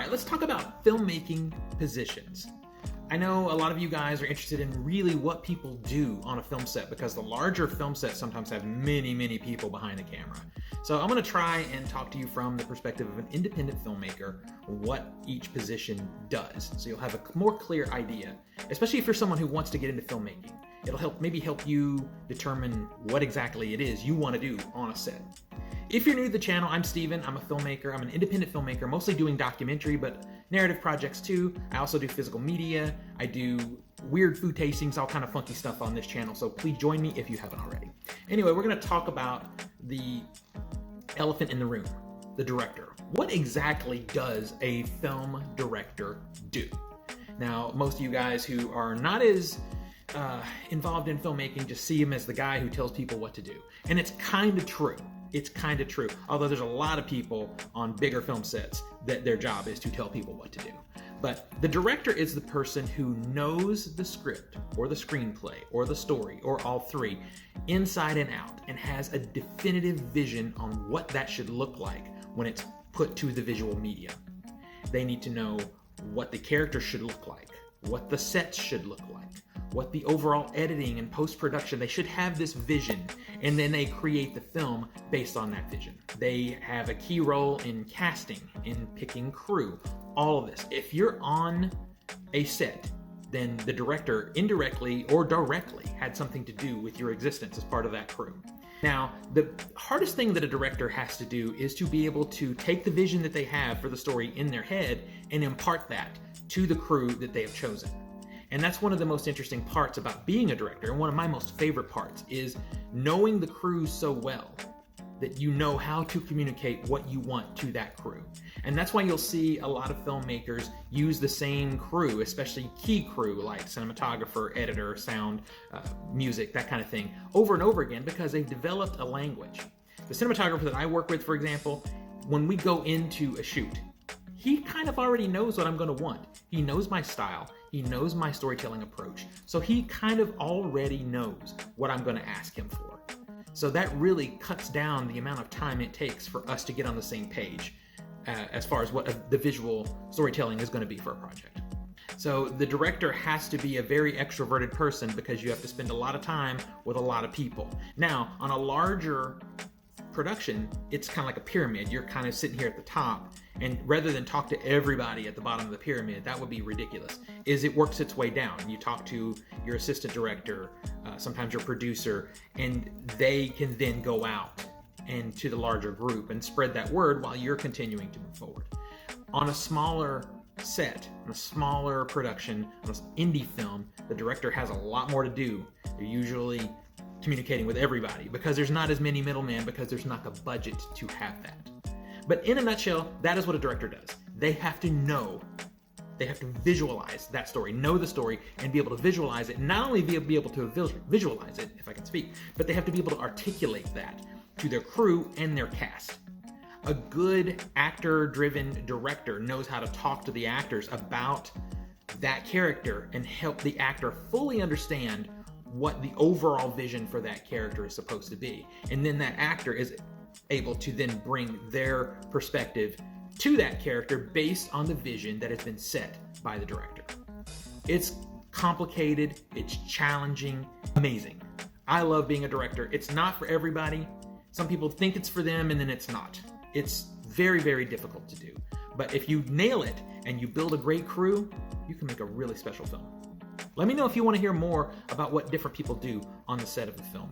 right, let's talk about filmmaking positions. I know a lot of you guys are interested in really what people do on a film set, because the larger film sets sometimes have many people behind the camera. So I'm going to try and talk to you from the perspective of an independent filmmaker, what each position does. So you'll have a more clear idea, especially if you're someone who wants to get into filmmaking. It'll maybe help you determine what exactly it is you want to do on a set. If you're new to the channel, I'm Steven. I'm a filmmaker. I'm an independent filmmaker, mostly doing documentary, but narrative projects too. I also do physical media. I do weird food tastings, all kind of funky stuff on this channel. So please join me if you haven't already. Anyway, we're going to talk about the elephant in the room, the director. What exactly does a film director do? Now, most of you guys who are not as involved in filmmaking just see him as the guy who tells people what to do. And it's kind of true. It's kind of true. Although there's a lot of people on bigger film sets that their job is to tell people what to do. But the director is the person who knows the script or the screenplay or the story or all three inside and out and has a definitive vision on what that should look like when it's put to the visual media. They need to know what the character should look like, what the sets should look like, what the overall editing and post-production, they should have this vision, and then they create the film based on that vision. They have a key role in casting, in picking crew, all of this. If you're on a set, then the director indirectly or directly had something to do with your existence as part of that crew. Now, the hardest thing that a director has to do is to be able to take the vision that they have for the story in their head and impart that to the crew that they have chosen. And that's one of the most interesting parts about being a director, and one of my most favorite parts is knowing the crew so well that you know how to communicate what you want to that crew. And that's why you'll see a lot of filmmakers use the same crew, especially key crew like cinematographer, editor, sound, music, that kind of thing, over and over again, because they've developed a language. The cinematographer that I work with, for example, when we go into a shoot, he kind of already knows what I'm going to want. He knows my style. He knows my storytelling approach. So he kind of already knows what I'm going to ask him for. So that really cuts down the amount of time it takes for us to get on the same page as far as what the visual storytelling is going to be for a project. So the director has to be a very extroverted person because you have to spend a lot of time with a lot of people. Now, on a larger production, it's kind of like a pyramid. You're kind of sitting here at the top, and rather than talk to everybody at the bottom of the pyramid, that would be ridiculous, is it works its way down. You talk to your assistant director, sometimes your producer, and they can then go out and to the larger group and spread that word while you're continuing to move forward. On a smaller set, on a smaller production, on an indie film, the director has a lot more to do. They're usually communicating with everybody because there's not as many middlemen, because there's not the budget to have that. But in a nutshell, that is what a director does. They have to know, they have to visualize that story, know the story, and be able to visualize it. Not only be able to visualize it, if I can speak, but they have to be able to articulate that to their crew and their cast. A good actor-driven director knows how to talk to the actors about that character and help the actor fully understand what the overall vision for that character is supposed to be. And then that actor is able to then bring their perspective to that character based on the vision that has been set by the director. It's complicated, it's challenging, amazing. I love being a director. It's not for everybody. Some people think it's for them, and then it's not. It's very difficult to do. But if you nail it and you build a great crew, you can make a really special film. Let me know if you want to hear more about what different people do on the set of the film.